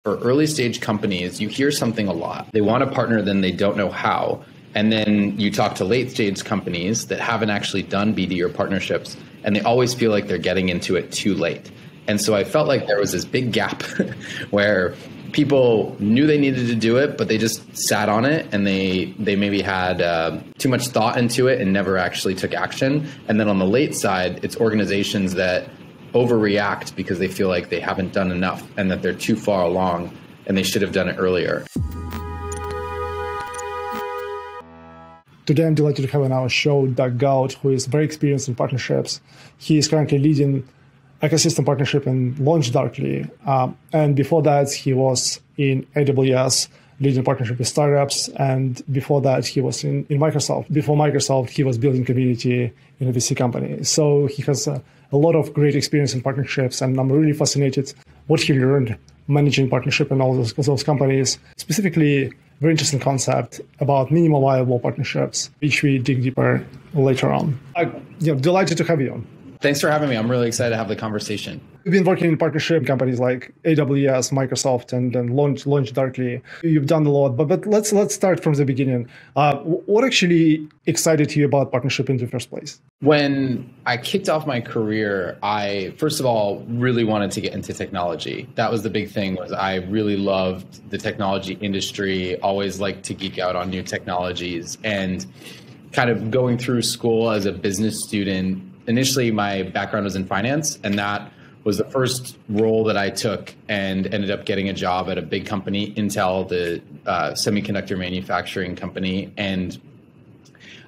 For early stage companies, you hear something a lot. They want to partner, then they don't know how. And then you talk to late stage companies that haven't actually done BD or partnerships, and they always feel like they're getting into it too late. And so I felt like there was this big gap where people knew they needed to do it, but they just sat on it, and they maybe had too much thought into it and never actually took action. And then on the late side, it's organizations that overreact because they feel like they haven't done enough and that they're too far along and they should have done it earlier. Today, I'm delighted to have on our show Doug Gould, who is very experienced in partnerships. He is currently leading ecosystem partnership in LaunchDarkly. And before that, he was in AWS, leading partnership with startups. And before that, he was in Microsoft. Before Microsoft, he was building community in a VC company. So he has a lot of great experience in partnerships. And I'm really fascinated what he learned managing partnership in all those companies. Specifically, very interesting concept about minimal viable partnerships, which we dig deeper later on. Delighted to have you on. Thanks for having me. I'm really excited to have the conversation. You've been working in partnership companies like AWS, Microsoft, and then LaunchDarkly. You've done a lot, but let's start from the beginning. What actually excited you about partnership in the first place? When I kicked off my career, I, first of all, really wanted to get into technology. That was the big thing, was I really loved the technology industry, always liked to geek out on new technologies. And kind of going through school as a business student, initially my background was in finance, and that was the first role that I took, and ended up getting a job at a big company, Intel, the semiconductor manufacturing company. And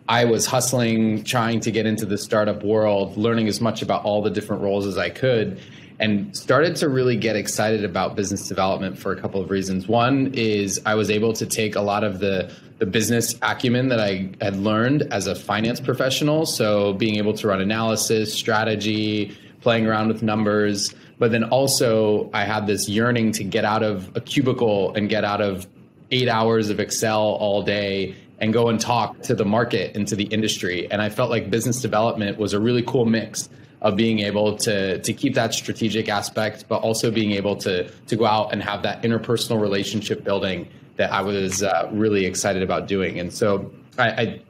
I was hustling, trying to get into the startup world, learning as much about all the different roles as I could, and started to really get excited about business development for a couple of reasons. One is I was able to take a lot of the business acumen that I had learned as a finance professional. So being able to run analysis, strategy, playing around with numbers. But then also I had this yearning to get out of a cubicle and get out of 8 hours of Excel all day and go and talk to the market and to the industry. And I felt like business development was a really cool mix of being able to keep that strategic aspect, but also being able to go out and have that interpersonal relationship building that I was really excited about doing. And so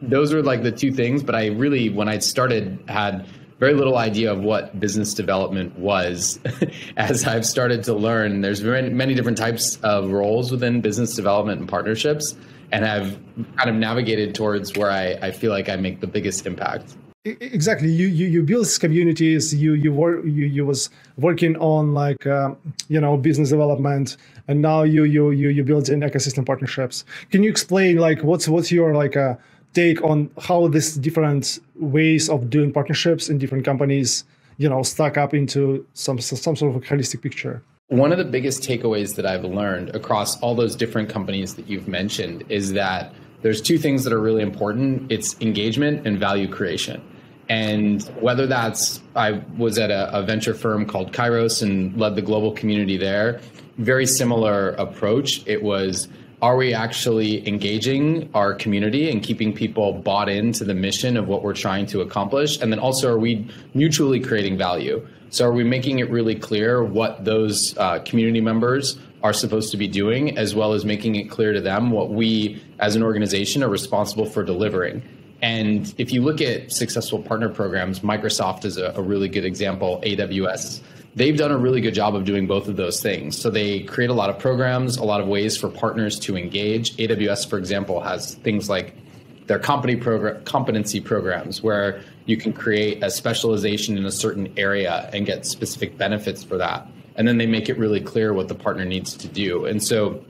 those were like the two things, but I really, when I started, had very little idea of what business development was. As I've started to learn, there's many different types of roles within business development and partnerships, and I've kind of navigated towards where I feel like I make the biggest impact. Exactly. You build communities. You was working on business development, and now you build in ecosystem partnerships. Can you explain what's your take on how these different ways of doing partnerships in different companies stack up into some sort of a holistic picture? One of the biggest takeaways that I've learned across all those different companies that you've mentioned is that there's two things that are really important. It's engagement and value creation. And whether that's, I was at a venture firm called Kairos and led the global community there, very similar approach. It was, are we actually engaging our community and keeping people bought into the mission of what we're trying to accomplish? And then also, are we mutually creating value? So are we making it really clear what those community members are supposed to be doing, as well as making it clear to them what we as an organization are responsible for delivering? And if you look at successful partner programs, Microsoft is a really good example, AWS, they've done a really good job of doing both of those things. So they create a lot of programs, a lot of ways for partners to engage. AWS, for example, has things like their competency programs, where you can create a specialization in a certain area and get specific benefits for that. And then they make it really clear what the partner needs to do. And so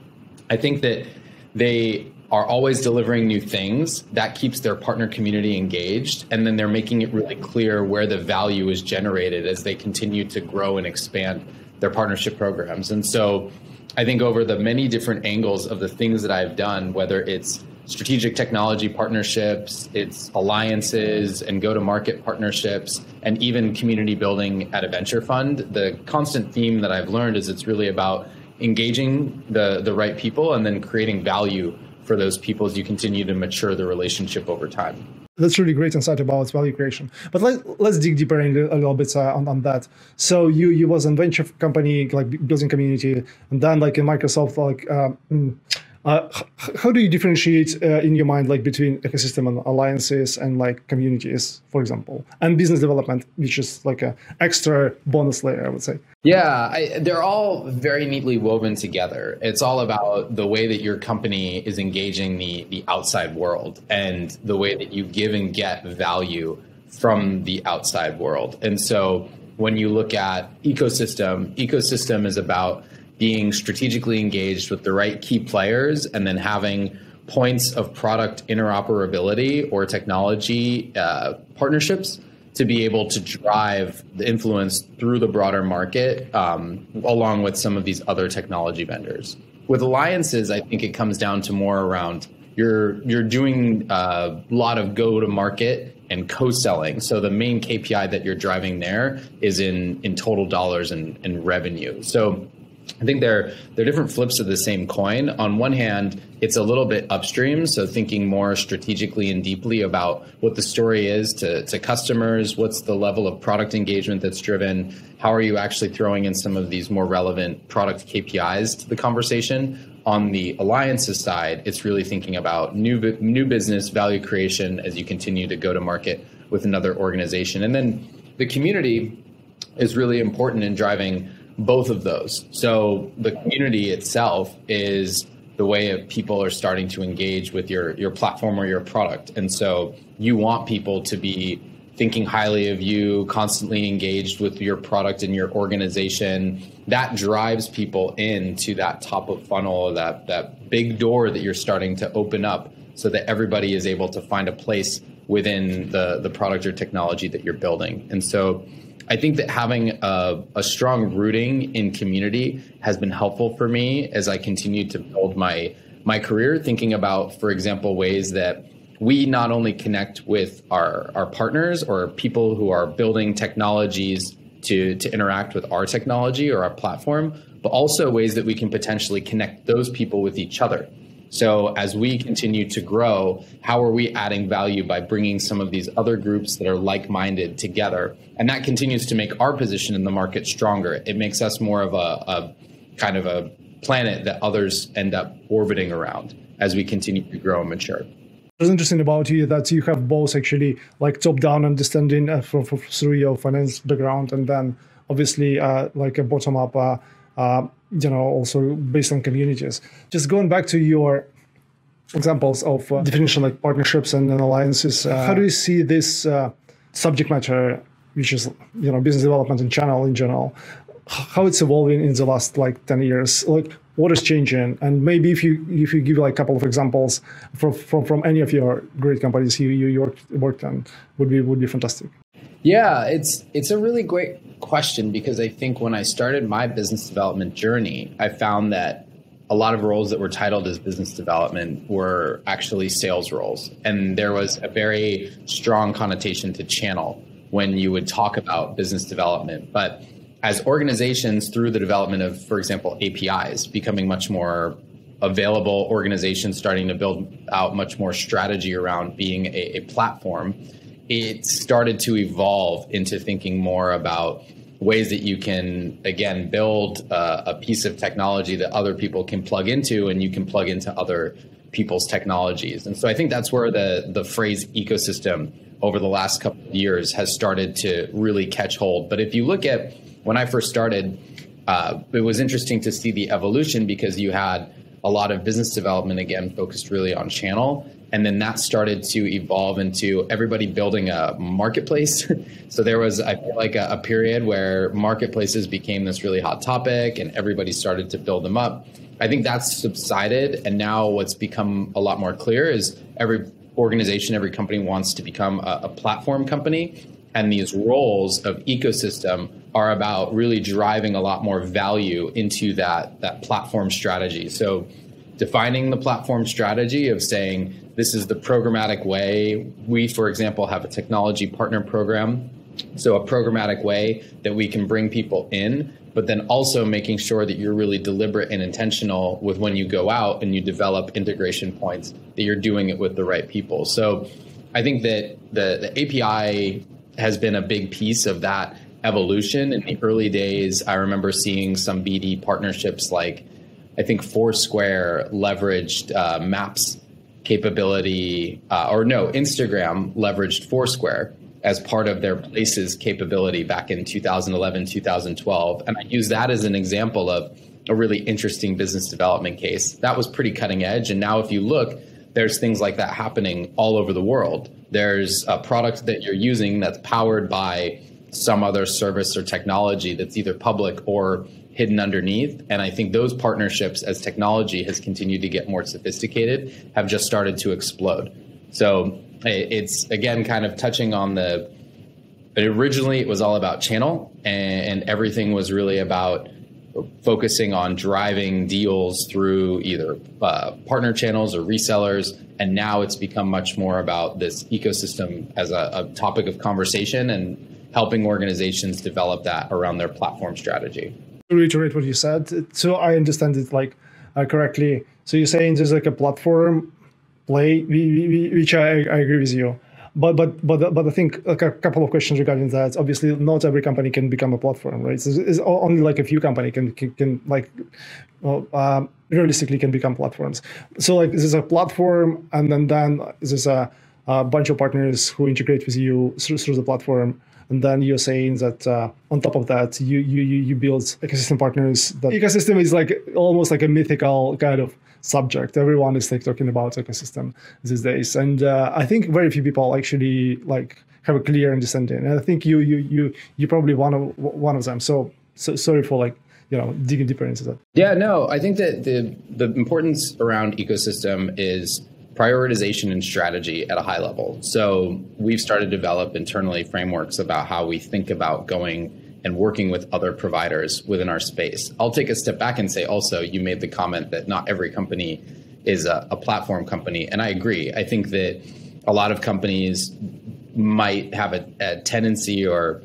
I think that they are always delivering new things that keeps their partner community engaged. And then they're making it really clear where the value is generated as they continue to grow and expand their partnership programs. And so I think over the many different angles of the things that I've done, whether it's strategic technology partnerships, it's alliances and go-to-market partnerships, and even community building at a venture fund, the constant theme that I've learned is it's really about engaging the right people and then creating value for those people as you continue to mature the relationship over time. That's really great insight about value creation. But let's dig deeper in a little bit on that. So you was a venture company, like building community, and then like in Microsoft, like how do you differentiate in your mind like between ecosystem and alliances and like communities, for example, and business development, which is like a extra bonus layer, I would say? Yeah, they're all very neatly woven together. It's all about the way that your company is engaging the outside world and the way that you give and get value from the outside world. And so when you look at ecosystem is about being strategically engaged with the right key players and then having points of product interoperability or technology partnerships to be able to drive the influence through the broader market, along with some of these other technology vendors. With alliances, I think it comes down to more around you're doing a lot of go-to-market and co-selling. So the main KPI that you're driving there is in total dollars and revenue. So I think they're different flips of the same coin. On one hand, it's a little bit upstream, so thinking more strategically and deeply about what the story is to customers, what's the level of product engagement that's driven, how are you actually throwing in some of these more relevant product KPIs to the conversation. On the alliances side, it's really thinking about new business value creation as you continue to go to market with another organization. And then the community is really important in driving both of those. So the community itself is the way people are starting to engage with your platform or your product. And so you want people to be thinking highly of you, constantly engaged with your product and your organization. That drives people into that top of funnel, that big door that you're starting to open up so that everybody is able to find a place within the product or technology that you're building. And so I think that having a strong rooting in community has been helpful for me as I continue to build my career, thinking about, for example, ways that we not only connect with our partners or people who are building technologies to interact with our technology or our platform, but also ways that we can potentially connect those people with each other. So as we continue to grow, how are we adding value by bringing some of these other groups that are like-minded together? And that continues to make our position in the market stronger. It makes us more of a kind of a planet that others end up orbiting around as we continue to grow and mature. What's interesting about you that you have both actually like top-down understanding through your finance background, and then obviously like a bottom-up also based on communities. Just going back to your examples of definition like partnerships and alliances, how do you see this subject matter, which is business development and channel in general, how it's evolving in the last like 10 years? Like what is changing? And maybe if you give like a couple of examples from any of your great companies you worked on, would be fantastic. Yeah, it's a really great question, because I think when I started my business development journey, I found that a lot of roles that were titled as business development were actually sales roles. And there was a very strong connotation to channel when you would talk about business development. But as organizations, through the development of, for example, APIs, becoming much more available, organizations starting to build out much more strategy around being a platform, it started to evolve into thinking more about ways that you can, again, build a piece of technology that other people can plug into, and you can plug into other people's technologies. And so I think that's where the phrase ecosystem over the last couple of years has started to really catch hold. But if you look at when I first started, it was interesting to see the evolution, because you had a lot of business development, again, focused really on channel. And then that started to evolve into everybody building a marketplace. So there was, I feel like, a period where marketplaces became this really hot topic and everybody started to build them up. I think that's subsided. And now what's become a lot more clear is every organization, every company wants to become a platform company. And these roles of ecosystem are about really driving a lot more value into that platform strategy. So defining the platform strategy of saying, this is the programmatic way. We, for example, have a technology partner program. So a programmatic way that we can bring people in, but then also making sure that you're really deliberate and intentional with when you go out and you develop integration points, that you're doing it with the right people. So I think that the API has been a big piece of that evolution. In the early days, I remember seeing some BD partnerships like, I think Foursquare leveraged Maps capability, Instagram leveraged Foursquare as part of their Places capability back in 2011, 2012. And I use that as an example of a really interesting business development case. That was pretty cutting edge. And now if you look, there's things like that happening all over the world. There's a product that you're using that's powered by some other service or technology that's either public or hidden underneath. And I think those partnerships, as technology has continued to get more sophisticated, have just started to explode. So it's, again, kind of touching on originally it was all about channel, and everything was really about focusing on driving deals through either partner channels or resellers. And now it's become much more about this ecosystem as a topic of conversation and helping organizations develop that around their platform strategy. To reiterate what you said, so I understand it correctly. So you're saying there's like a platform play, which I agree with you. But I think a couple of questions regarding that. Obviously, not every company can become a platform, right? So it's only like a few companies realistically can become platforms. So like there's a platform, and then there's a bunch of partners who integrate with you through the platform. And then you're saying that on top of that, you build ecosystem partners. The ecosystem is like almost like a mythical kind of subject. Everyone is like talking about ecosystem these days, and I think very few people actually like have a clear understanding. And I think you probably one of them. So sorry for digging deeper into that. Yeah, no, I think that the importance around ecosystem is prioritization and strategy at a high level. So we've started to develop internally frameworks about how we think about going and working with other providers within our space. I'll take a step back and say also, you made the comment that not every company is a platform company. And I agree. I think that a lot of companies might have a tendency or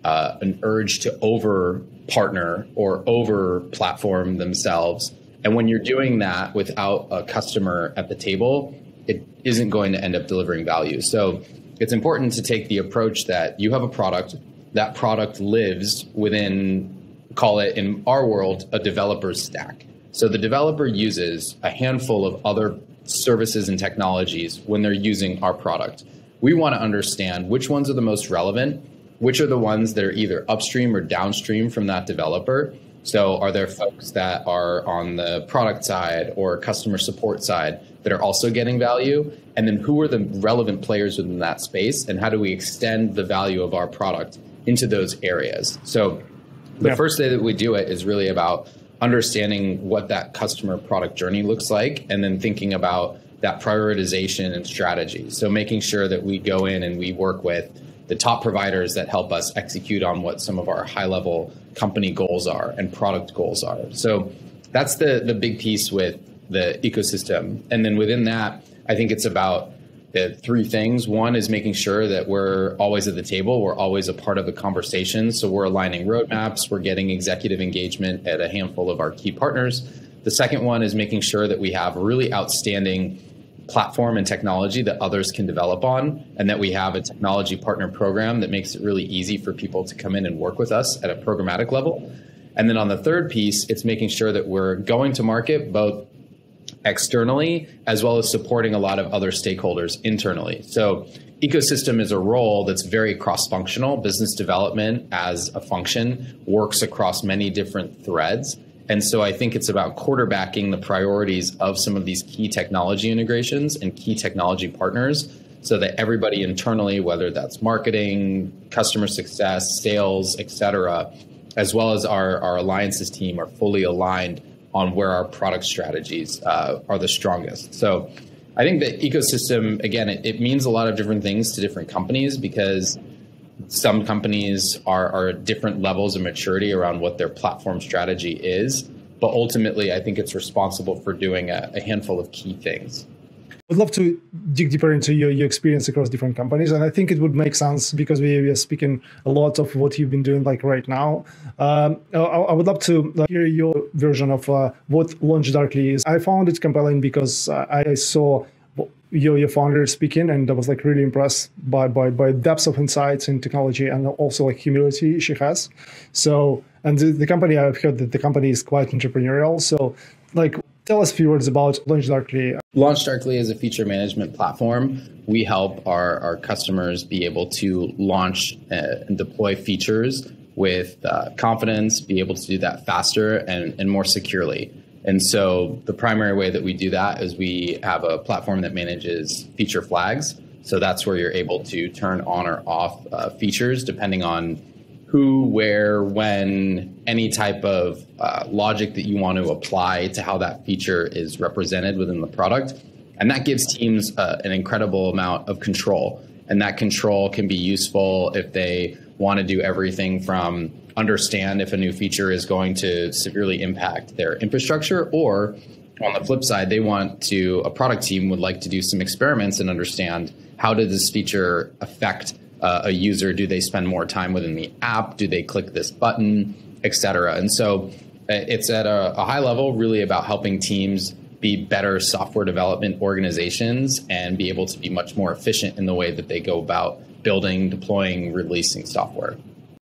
an urge to over partner or over platform themselves. And when you're doing that without a customer at the table, it isn't going to end up delivering value. So it's important to take the approach that you have a product, that product lives within, call it in our world, a developer's stack. So the developer uses a handful of other services and technologies when they're using our product. We want to understand which ones are the most relevant, which are the ones that are either upstream or downstream from that developer. So are there folks that are on the product side or customer support side that are also getting value? And then who are the relevant players within that space? And how do we extend the value of our product into those areas? So the first day that we do it is really about understanding what that customer product journey looks like, and then thinking about that prioritization and strategy. So making sure that we go in and we work with the top providers that help us execute on what some of our high-level company goals are and product goals are. So that's the big piece with the ecosystem. And then within that, I think it's about the three things. One is making sure that we're always at the table. We're always a part of the conversation. So we're aligning roadmaps. We're getting executive engagement at a handful of our key partners. The second one is making sure that we have really outstanding platform and technology that others can develop on, and that we have a technology partner program that makes it really easy for people to come in and work with us at a programmatic level. And then on the third piece, it's making sure that we're going to market both externally as well as supporting a lot of other stakeholders internally. So ecosystem is a role that's very cross-functional. Business development as a function works across many different threads. And so I think it's about quarterbacking the priorities of some of these key technology integrations and key technology partners so that everybody internally, whether that's marketing, customer success, sales, et cetera, as well as our alliances team, are fully aligned on where our product strategies are the strongest. So I think the ecosystem, again, it means a lot of different things to different companies, because some companies are at different levels of maturity around what their platform strategy is. But ultimately, I think it's responsible for doing a handful of key things. I'd love to dig deeper into your experience across different companies. And I think it would make sense because we are speaking a lot of what you've been doing like right now. I would love to hear your version of what Launch Darkly is. I found it compelling because I saw your founder speaking, and I was like really impressed by depth of insights in technology and also like humility she has. So, and the company, I've heard that the company is quite entrepreneurial. So like, tell us a few words about LaunchDarkly. LaunchDarkly is a feature management platform. We help our customers be able to launch and deploy features with confidence, be able to do that faster and more securely. And so the primary way that we do that is we have a platform that manages feature flags. So that's where you're able to turn on or off features depending on who, where, when, any type of logic that you want to apply to how that feature is represented within the product. And that gives teams an incredible amount of control. And that control can be useful if they want to do everything from understand if a new feature is going to severely impact their infrastructure, or on the flip side, a product team would like to do some experiments and understand how did this feature affect a user. Do they spend more time within the app? Do they click this button, et cetera? And so it's at a high level really about helping teams be better software development organizations and be able to be much more efficient in the way that they go about building, deploying, releasing software.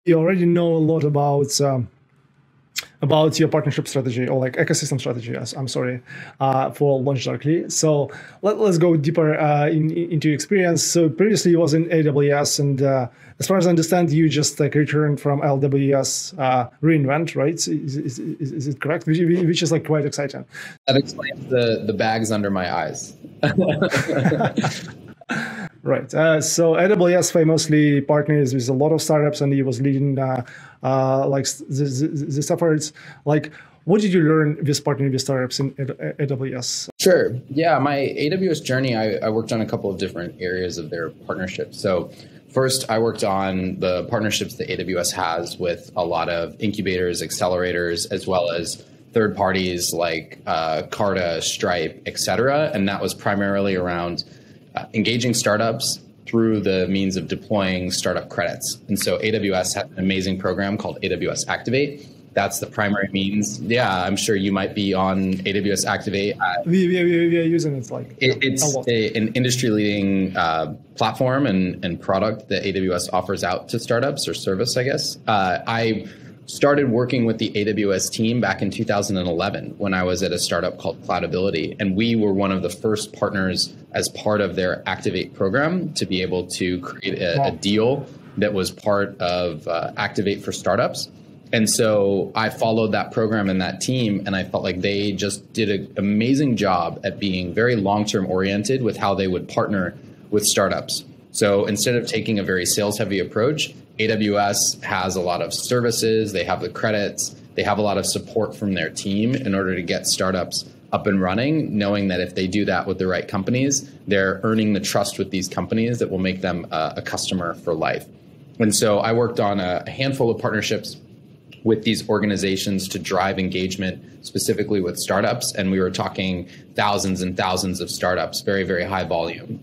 You already know a lot about your partnership strategy, or like ecosystem strategy, for LaunchDarkly. So let's go deeper into your experience. So previously you was in AWS, and as far as I understand, you just like returned from AWS reInvent, right? Is it correct? Which is like quite exciting. That explains the bags under my eyes. Right. So AWS famously partners with a lot of startups, and he was leading like this efforts. Like, what did you learn with partnering with startups in AWS? Sure. Yeah, my AWS journey, I worked on a couple of different areas of their partnership. So first, I worked on the partnerships that AWS has with a lot of incubators, accelerators, as well as third parties like Carta, Stripe, et cetera. And that was primarily around engaging startups through the means of deploying startup credits. And so AWS had an amazing program called AWS Activate. That's the primary means. Yeah, I'm sure you might be on AWS Activate. We are using it. It's an industry-leading platform and product that AWS offers out to startups, or service, I guess. I started working with the AWS team back in 2011 when I was at a startup called Cloudability. And we were one of the first partners as part of their Activate program to be able to create a deal that was part of Activate for startups. And so I followed that program and that team, and I felt like they just did an amazing job at being very long-term oriented with how they would partner with startups. So instead of taking a very sales-heavy approach, AWS has a lot of services, they have the credits, they have a lot of support from their team in order to get startups up and running, knowing that if they do that with the right companies, they're earning the trust with these companies that will make them a customer for life. And so I worked on a handful of partnerships with these organizations to drive engagement, specifically with startups. And we were talking thousands and thousands of startups, very, very high volume.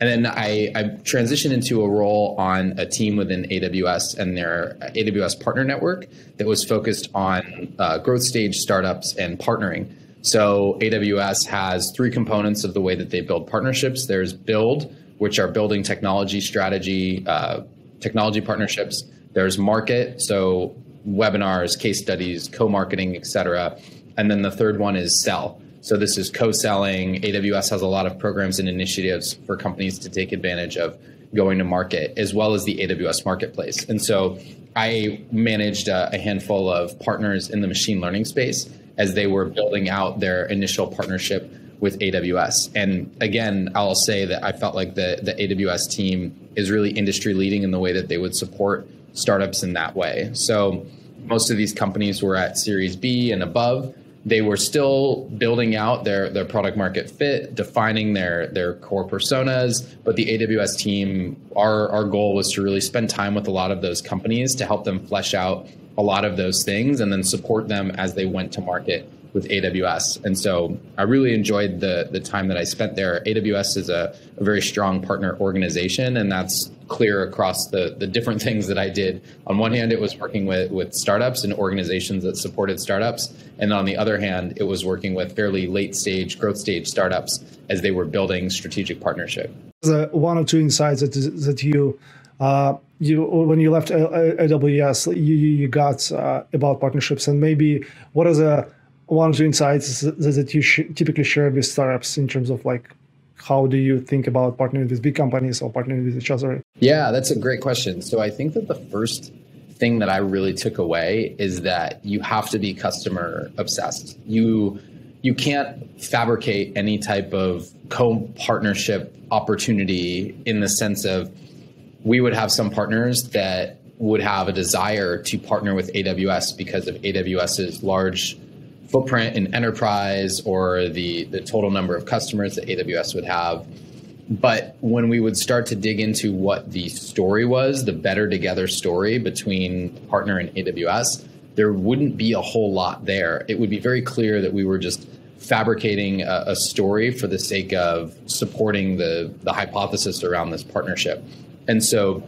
And then I transitioned into a role on a team within AWS and their AWS partner network that was focused on growth stage startups and partnering. So AWS has three components of the way that they build partnerships. There's build, which are building technology strategy, technology partnerships. There's market, so webinars, case studies, co-marketing, et cetera. And then the third one is sell. So this is co-selling. AWS has a lot of programs and initiatives for companies to take advantage of going to market, as well as the AWS marketplace. And so I managed a handful of partners in the machine learning space as they were building out their initial partnership with AWS. And again, I'll say that I felt like the AWS team is really industry leading in the way that they would support startups in that way. So most of these companies were at Series B and above. They were still building out their product market fit, defining their core personas. But the AWS team, our goal was to really spend time with a lot of those companies to help them flesh out a lot of those things and then support them as they went to market with AWS. And so I really enjoyed the time that I spent there. AWS is a very strong partner organization, and that's clear across the different things that I did. On one hand, it was working with startups and organizations that supported startups. And on the other hand, it was working with fairly late stage, growth stage startups as they were building strategic partnership. One or two insights that you when you left AWS, you got about partnerships, and maybe what are the one or two insights that you typically share with startups in terms of like, how do you think about partnering with big companies or partnering with each other? Yeah, that's a great question. So I think that the first thing that I really took away is that you have to be customer obsessed. You can't fabricate any type of co-partnership opportunity in the sense of, we would have some partners that would have a desire to partner with AWS because of AWS's large footprint in enterprise or the total number of customers that AWS would have. But when we would start to dig into what the story was, the better together story between partner and AWS, there wouldn't be a whole lot there. It would be very clear that we were just fabricating a story for the sake of supporting the hypothesis around this partnership. And so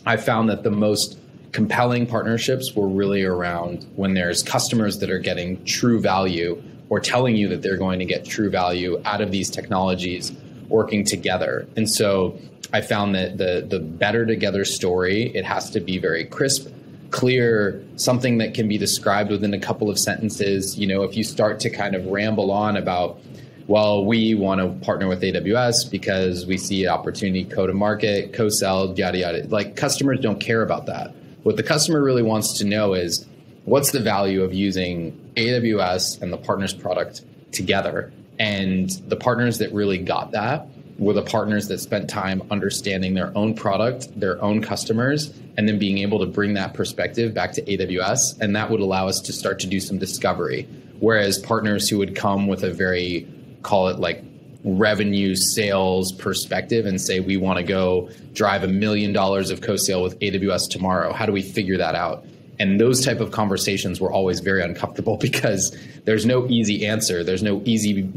I found that the most compelling partnerships were really around when there's customers that are getting true value or telling you that they're going to get true value out of these technologies working together. And so I found that the better together story, it has to be very crisp, clear, something that can be described within a couple of sentences. You know, if you start to kind of ramble on about, well, we want to partner with AWS because we see opportunity, co-to-market, co-sell, yada, yada. Like, customers don't care about that. What the customer really wants to know is, what's the value of using AWS and the partners product together? And the partners that really got that were the partners that spent time understanding their own product, their own customers, and then being able to bring that perspective back to AWS. And that would allow us to start to do some discovery. Whereas partners who would come with a very, call it like revenue sales perspective and say, we want to go drive $1 million of co-sale with AWS tomorrow. How do we figure that out? And those type of conversations were always very uncomfortable because there's no easy answer. There's no easy,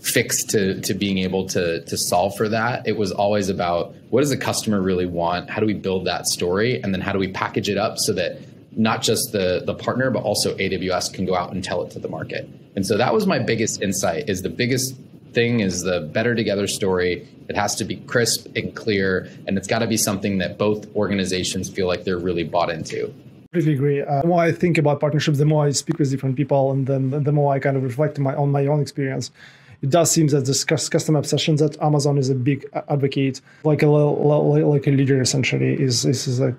fix to being able to solve for that. It was always about, what does the customer really want? How do we build that story? And then how do we package it up so that not just the partner, but also AWS can go out and tell it to the market? And so that was my biggest insight, is the biggest thing is the better together story. It has to be crisp and clear, and it's got to be something that both organizations feel like they're really bought into. Completely agree. The more I think about partnerships, the more I speak with different people, and then the more I kind of reflect on my own experience. It does seem that this customer obsession that Amazon is a big advocate, like a leader essentially, is the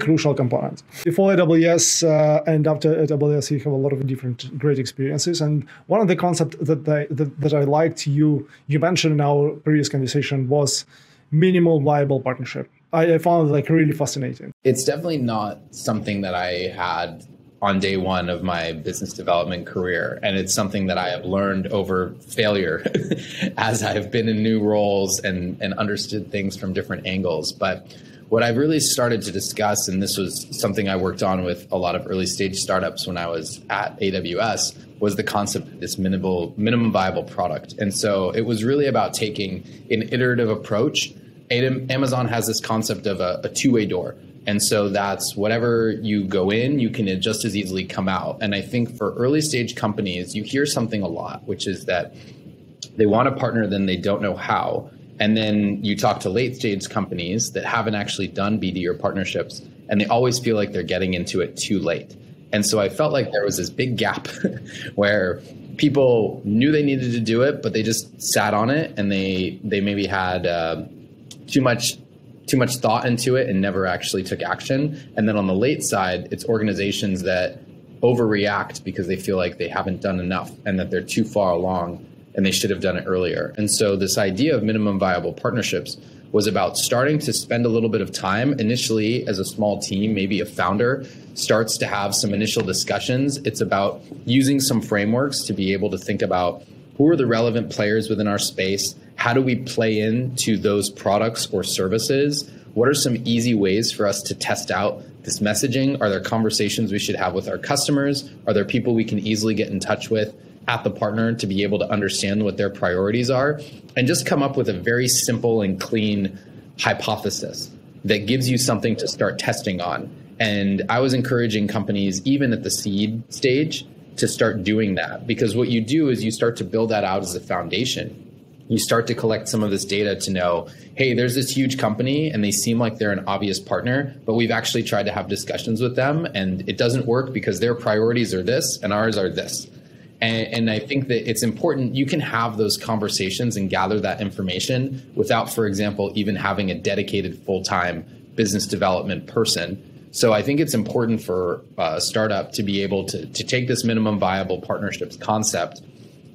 crucial component. Before AWS and after AWS, you have a lot of different great experiences. And one of the concepts that I liked you mentioned in our previous conversation was minimal viable partnership. I found it really fascinating. It's definitely not something that I had on day one of my business development career. And it's something that I have learned over failure as I've been in new roles and understood things from different angles. But what I've really started to discuss, and this was something I worked on with a lot of early stage startups when I was at AWS, was the concept of this minimum viable product. And so it was really about taking an iterative approach. Amazon has this concept of a two-way door. And so that's whatever you go in, you can just as easily come out. And I think for early stage companies, you hear something a lot, which is that they want a partner, then they don't know how. And then you talk to late stage companies that haven't actually done BD or partnerships, and they always feel like they're getting into it too late. And so I felt like there was this big gap where people knew they needed to do it, but they just sat on it, and they maybe had too much thought into it and never actually took action. And then on the late side, it's organizations that overreact because they feel like they haven't done enough and that they're too far along and they should have done it earlier. And so this idea of minimum viable partnerships was about starting to spend a little bit of time initially as a small team. Maybe a founder starts to have some initial discussions. It's about using some frameworks to be able to think about, who are the relevant players within our space? How do we play into those products or services? What are some easy ways for us to test out this messaging? Are there conversations we should have with our customers? Are there people we can easily get in touch with at the partner to be able to understand what their priorities are? And just come up with a very simple and clean hypothesis that gives you something to start testing on. And I was encouraging companies, even at the seed stage, to start doing that, because what you do is you start to build that out as a foundation. You start to collect some of this data to know, hey, there's this huge company and they seem like they're an obvious partner, but we've actually tried to have discussions with them and it doesn't work because their priorities are this and ours are this. And I think that it's important you can have those conversations and gather that information without, for example, even having a dedicated full-time business development person. So I think it's important for a startup to be able to take this minimum viable partnerships concept,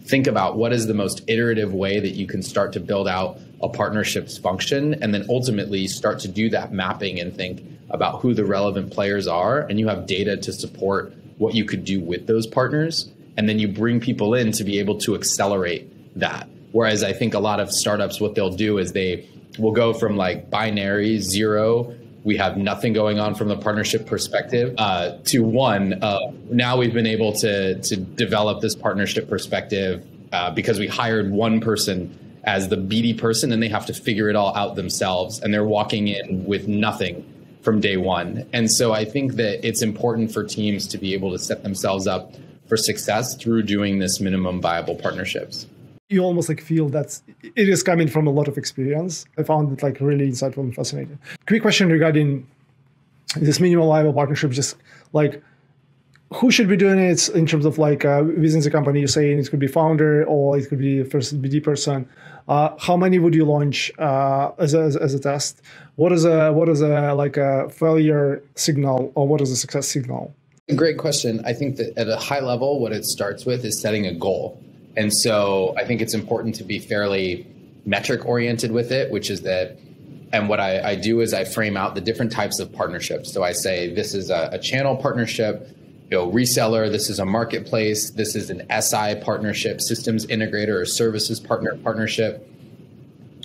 think about what is the most iterative way that you can start to build out a partnerships function, and then ultimately start to do that mapping and think about who the relevant players are. And you have data to support what you could do with those partners. And then you bring people in to be able to accelerate that. Whereas I think a lot of startups, what they'll do is they will go from like binary 0, we have nothing going on from the partnership perspective, to 1. Now we've been able to develop this partnership perspective because we hired one person as the BD person and they have to figure it all out themselves. And they're walking in with nothing from day one. And so I think that it's important for teams to be able to set themselves up for success through doing this minimum viable partnerships. You almost like feel that it is coming from a lot of experience. I found it like really insightful and fascinating. Quick question regarding this minimum viable partnership, just like who should be doing it in terms of like within the company? You're saying it could be founder or it could be the first BD person. How many would you launch as a test? What is a failure signal or what is a success signal? Great question. I think that at a high level, what it starts with is setting a goal. And so I think it's important to be fairly metric oriented with it, which is that, and what I do is I frame out the different types of partnerships. So I say, this is a channel partnership, reseller, this is a marketplace, this is an SI partnership, systems integrator or services partnership.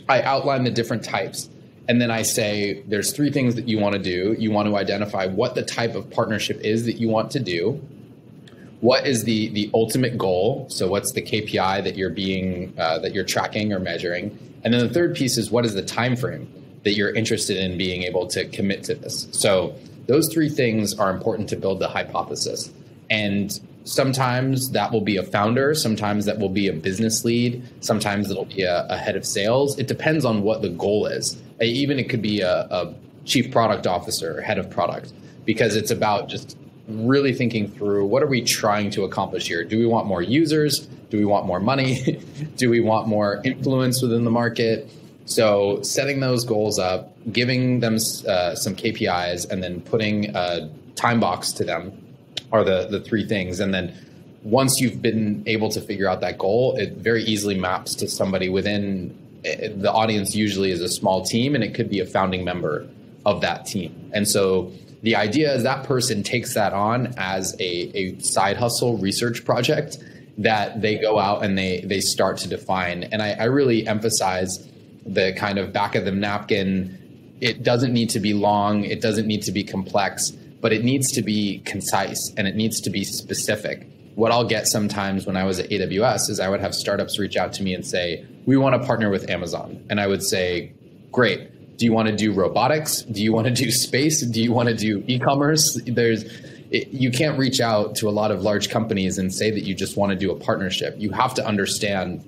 I outline the different types. And then I say, there's 3 things that you want to do. You want to identify what the type of partnership is that you want to do. What is the ultimate goal? So what's the KPI that you're tracking or measuring? And then the third piece is, what is the time frame that you're interested in being able to commit to this? So those 3 things are important to build the hypothesis. And sometimes that will be a founder, sometimes that will be a business lead, sometimes it'll be a head of sales. It depends on what the goal is. Even it could be a chief product officer, head of product, because it's about just really thinking through, what are we trying to accomplish here? Do we want more users? Do we want more money? Do we want more influence within the market? So setting those goals up, giving them some KPIs, and then putting a time box to them are the 3 things. And then once you've been able to figure out that goal, it very easily maps to somebody within the audience. Usually is a small team, and it could be a founding member of that team. And so the idea is that person takes that on as a side hustle research project that they go out and they start to define. And I really emphasize the kind of back of the napkin. It doesn't need to be long. It doesn't need to be complex, but it needs to be concise and it needs to be specific. What I'll get sometimes when I was at AWS is I would have startups reach out to me and say, we want to partner with Amazon. And I would say, great. Do you want to do robotics? Do you want to do space? Do you want to do e-commerce? You can't reach out to a lot of large companies and say that you just want to do a partnership. You have to understand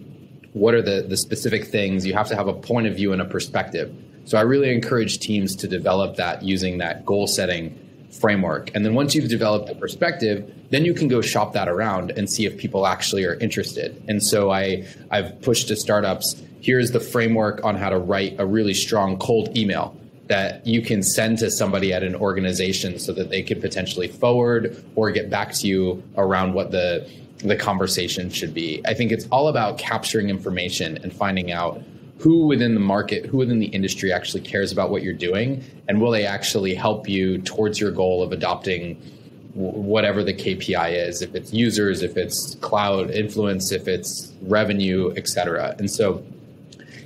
what are the specific things. You have to have a point of view and a perspective. So I really encourage teams to develop that using that goal setting framework. And then once you've developed the perspective, then you can go shop that around and see if people actually are interested. And so I've pushed to startups, here's the framework on how to write a really strong cold email that you can send to somebody at an organization so that they could potentially forward or get back to you around what the conversation should be. I think it's all about capturing information and finding out who within the market, who within the industry actually cares about what you're doing, and will they actually help you towards your goal of adopting whatever the KPI is, if it's users, if it's cloud influence, if it's revenue, et cetera. And so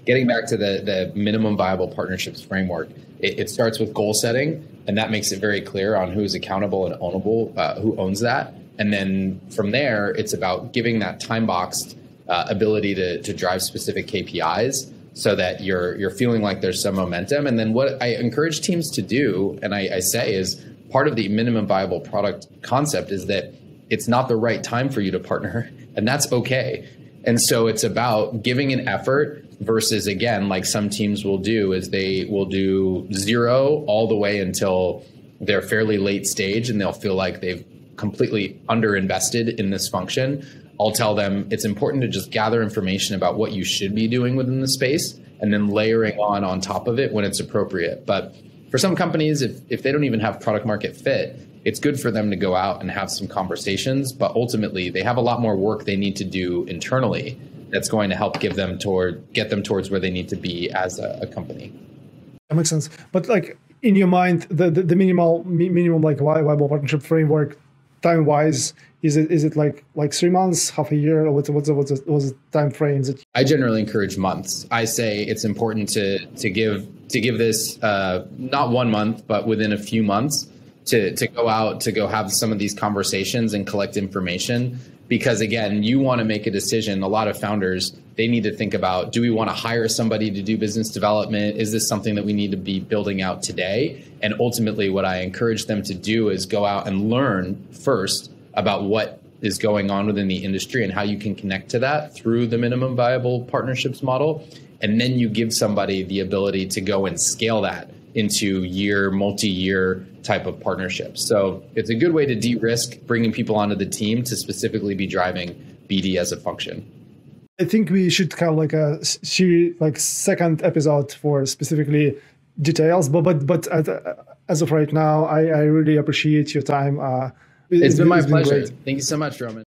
getting back to the minimum viable partnerships framework, it starts with goal setting, And that makes it very clear on who's accountable and ownable, who owns that. And then from there, it's about giving that time-boxed ability to drive specific KPIs so that you're feeling like there's some momentum. And then what I encourage teams to do, and I say, is part of the minimum viable product concept is that it's not the right time for you to partner, and that's okay. And so it's about giving an effort versus, again, like some teams will do, is they will do 0 all the way until they're fairly late stage and they'll feel like they've completely underinvested in this function. I'll tell them it's important to just gather information about what you should be doing within the space and then layering on top of it when it's appropriate. But for some companies, if they don't even have product market fit, it's good for them to go out and have some conversations, but ultimately they have a lot more work they need to do internally that's going to help get them towards where they need to be as a company. That makes sense. But like in your mind, the minimum like viable partnership framework time-wise, is it like 3 months, half a year, or what's the time frames that I generally encourage months. I say it's important to give this not 1 month, but within a few months to go out, to go have some of these conversations and collect information. Because again, you want to make a decision. A lot of founders, they need to think about, do we want to hire somebody to do business development? Is this something that we need to be building out today? And ultimately, what I encourage them to do is go out and learn first about what is going on within the industry and how you can connect to that through the minimum viable partnerships model. And then you give somebody the ability to go and scale that into multi-year type of partnerships. So it's a good way to de-risk bringing people onto the team to specifically be driving BD as a function. I think we should have like a second episode for specifically details, but as of right now, I really appreciate your time. It's been my pleasure. Thank you so much, Roman.